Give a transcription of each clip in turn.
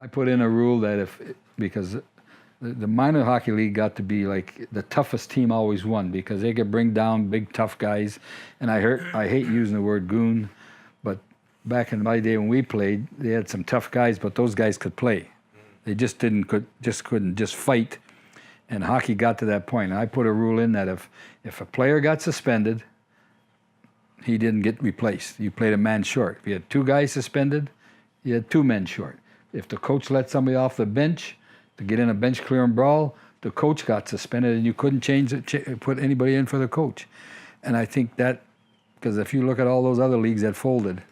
I put in a rule that because the minor hockey league got to be like the toughest team always won because they could bring down big tough guys, and I hate using the word goon, but back in my day when we played, they had some tough guys, but those guys could play. They just couldn't fight, and hockey got to that point. And I put a rule in that if a player got suspended, he didn't get replaced. You played a man short. If you had 2 guys suspended, you had 2 men short. If the coach let somebody off the bench to get in a bench clearing brawl, the coach got suspended, and you couldn't put anybody in for the coach. And I think that, because if you look at all those other leagues that folded,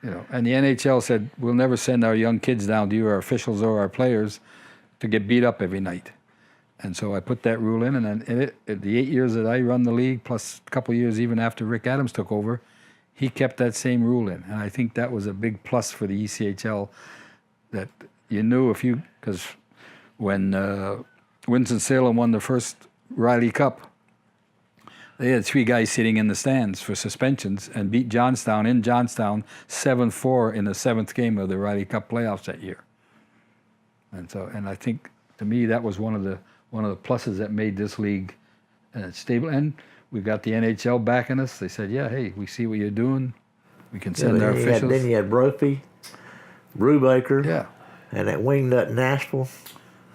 and the NHL said, we'll never send our young kids down to you, our officials or our players, to get beat up every night. And so I put that rule in, and then the 8 years that I run the league, plus a couple of years even after Rick Adams took over, he kept that same rule in. And I think that was a big plus for the ECHL, that you knew because when Winston-Salem won the first Riley Cup, they had 3 guys sitting in the stands for suspensions and beat Johnstown in Johnstown 7-4 in the 7th game of the Riley Cup playoffs that year. And I think, to me, that was one of the pluses that made this league stable. And we got the NHL backing us. They said, yeah, hey, we see what you're doing. We can send our officials. Then you had Brophy, Brubaker, yeah, and that wingnut in Nashville.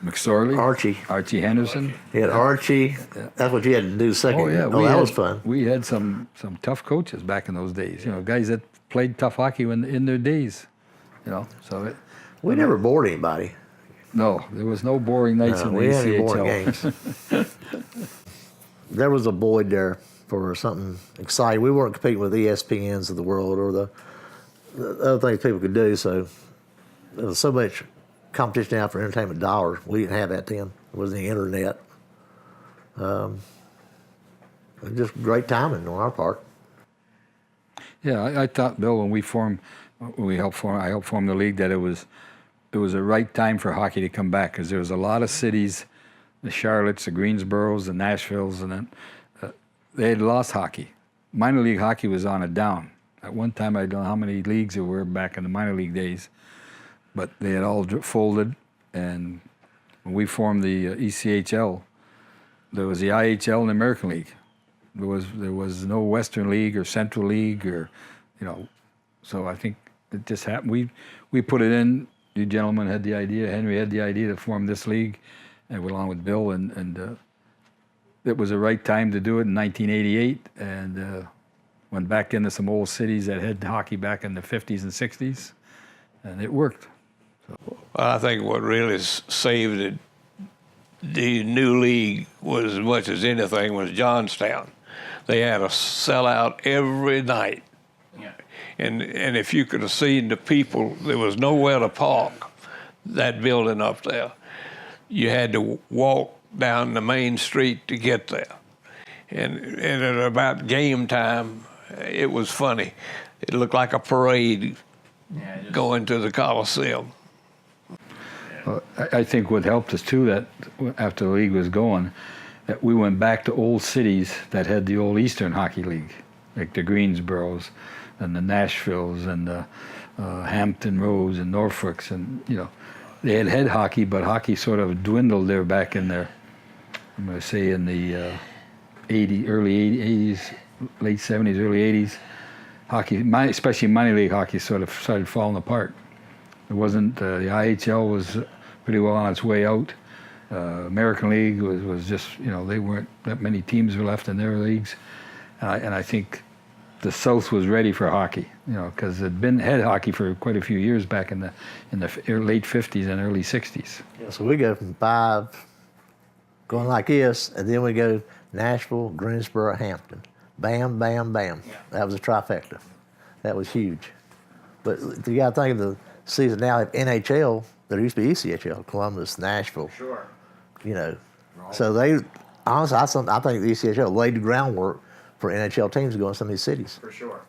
McSorley. Archie Henderson. You had Archie. Yeah. That's what you had to do second. Oh, yeah. That was fun. We had some tough coaches back in those days. Guys that played tough hockey in their days. So we never bored anybody. No, there was no boring nights in the ECHL. We had boring games. There was a void there for something exciting. We weren't competing with the ESPNs of the world or the other things people could do. So there was so much competition now for entertainment dollars. We didn't have that then. It wasn't the internet. It was just great timing on our part. Yeah, I thought, Bill, when I helped form the league, that it was the right time for hockey to come back, because there was a lot of cities, the Charlottes, the Greensboros, the Nashvilles, and then they had lost hockey. Minor league hockey was on a down. At one time, I don't know how many leagues there were back in the minor league days, but they had all folded. And when we formed the ECHL, there was the IHL and the American League. There was no Western League or Central League, or So I think it just happened. We put it in. You gentlemen had the idea. Henry had the idea to form this league, and along with Bill, and it was the right time to do it in 1988, and went back into some old cities that had hockey back in the 50s and 60s, and it worked. So. I think what really saved the new league was, as much as anything, was Johnstown. They had a sellout every night. Yeah. And if you could have seen the people, there was nowhere to park that building up there. You had to walk down the main street to get there. And at about game time, it was funny. It looked like a parade going to the Coliseum. Well, I think what helped us too, that after the league was going, that we went back to old cities that had the old Eastern Hockey League, like the Greensboros and the Nashvilles and the Hampton Roads and Norfolks, and they had hockey, but hockey sort of dwindled there back in their, I'm going to say in the early 80s, late 70s, early 80s. Hockey, especially minor league hockey, sort of started falling apart. It wasn't, the IHL was pretty well on its way out. American League was just, they weren't that many teams were left in their leagues. And I think the South was ready for hockey, because it had hockey for quite a few years back in the late 50s and early 60s. Yeah, so we go from 5, going like this, and then we go Nashville, Greensboro, Hampton. Bam, bam, bam. Yeah. That was a trifecta. That was huge. But you got to think of the season now of NHL. There used to be ECHL, Columbus, Nashville. Sure. So they, honestly, I think the ECHL laid the groundwork for NHL teams to go in some of these cities. For sure.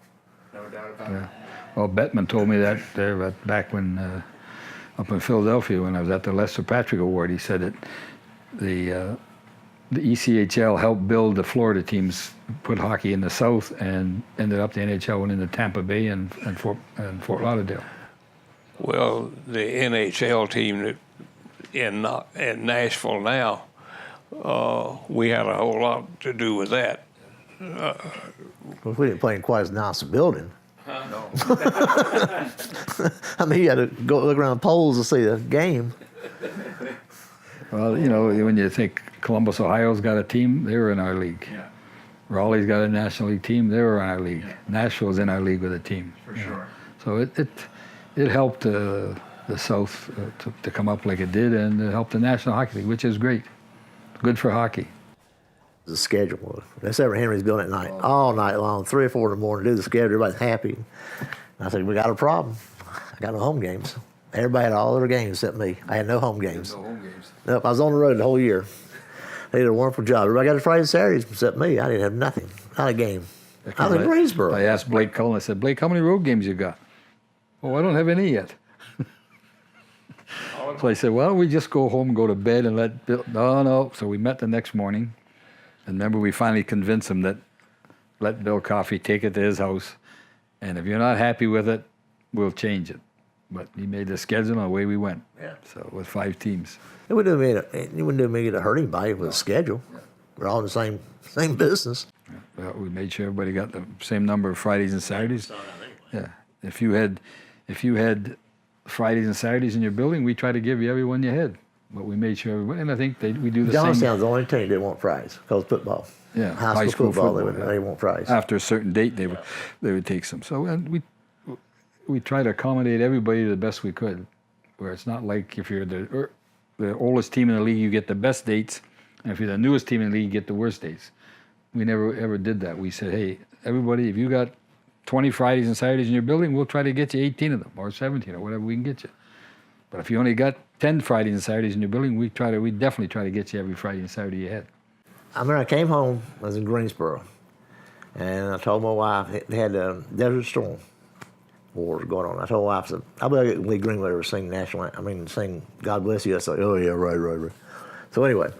No doubt about it. Well, Bettman told me that there back when, up in Philadelphia, when I was at the Lester Patrick Award, he said that the ECHL helped build the Florida teams, put hockey in the South, and ended up the NHL went into Tampa Bay and Fort Lauderdale. Well, the NHL team that in Nashville now, we had a whole lot to do with that. Well, we didn't play in quite as nice a building. No. I mean, you had to go look around the poles to see the game. Well, when you think Columbus, Ohio's got a team, they were in our league. Yeah, Raleigh's got a National League team, they were in our league. Yeah. Nashville's in our league with a team. for sure. So it helped the South to come up like it did, and it helped the National Hockey League, which is great. Good for hockey. The schedule. That's ever Henry's building at night, all night long, 3 or 4 in the morning, do the schedule, everybody's happy. And I said, we got a problem. I got no home games. Everybody had all their games except me. I had no home games. No home games. Nope, I was on the road the whole year. They did a wonderful job. Everybody got a Friday and Saturdays except me. I didn't have nothing, not a game. I was in Greensboro. I asked Blake Cullen, I said, Blake, how many road games you got? Oh, I don't have any yet. So I said, well, we just go home and go to bed and let Bill. No. So we met the next morning. And remember, we finally convinced him that let Bill Coffey take it to his house. And if you're not happy with it, we'll change it. But he made the schedule and away we went. Yeah. So with 5 teams. It wouldn't do me to hurt anybody with a schedule. We're all in the same business. Well, we made sure everybody got the same number of Fridays and Saturdays. Yeah. If you had Fridays and Saturdays in your building, we try to give you every one you had. But we made sure everybody, and I think we do the same. Johnstown's the only team that didn't want Fridays because football. Yeah, High school football, they want Fridays. After a certain date, they would take some. So and we try to accommodate everybody the best we could, where it's not like if you're the oldest team in the league, you get the best dates, and if you're the newest team in the league, you get the worst dates. We never ever did that. We said, hey, everybody, if you got 20 Fridays and Saturdays in your building, we'll try to get you 18 of them or 17 or whatever we can get you. But if you only got 10 Fridays and Saturdays in your building, we definitely try to get you every Friday and Saturday you had. I remember I came home, I was in Greensboro, and I told my wife, they had a Desert Storm wars going on. I told my wife, I said, I bet Lee Greenwood ever sing God Bless You. I said, oh yeah, right. So anyway,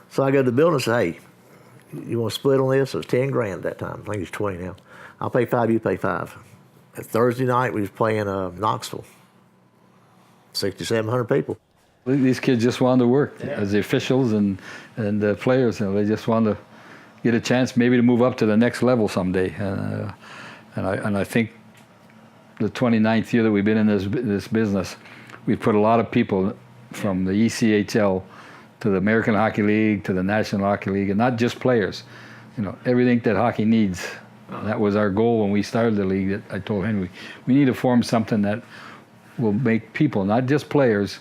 so I go to the building and say, hey, you want to split on this? It was 10 grand at that time. I think it's 20 now. I'll pay 5, you pay 5. At Thursday night, we was playing Knoxville. 6,700 people. These kids just wanted to work as the officials and the players. They just wanted to get a chance maybe to move up to the next level someday. And I think the 29th year that we've been in this business, we've put a lot of people from the ECHL to the American Hockey League to the National Hockey League, and not just players. Everything that hockey needs. That was our goal when we started the league. That I told Henry, we need to form something that will make people, not just players,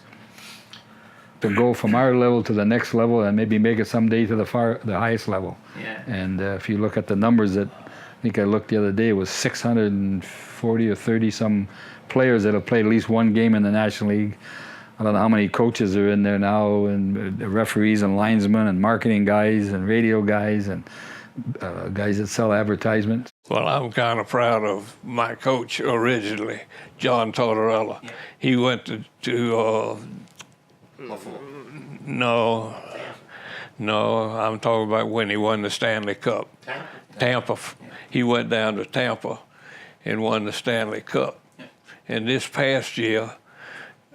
to go from our level to the next level and maybe make it someday to the highest level. Yeah. And if you look at the numbers that I think I looked the other day, it was 640 or 30 some players that have played at least one game in the National League. I don't know how many coaches are in there now, and referees and linesmen and marketing guys and radio guys and guys that sell advertisements. Well, I'm kind of proud of my coach originally, John Tortorella. Yeah. He went to No, I'm talking about when he won the Stanley Cup. Tampa. He went down to Tampa and won the Stanley Cup. And this past year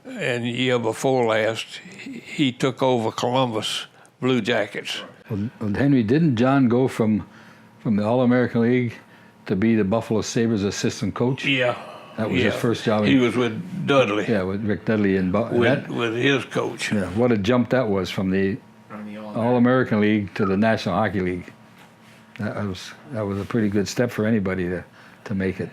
and the year before last, he took over Columbus Blue Jackets. Well, Henry, didn't John go from the All-American League to be the Buffalo Sabres assistant coach? Yeah. That was his first job. He was with Dudley. Yeah, with Rick Dudley and with his coach. Yeah, what a jump that was from the All-American League to the National Hockey League. That was a pretty good step for anybody to make it.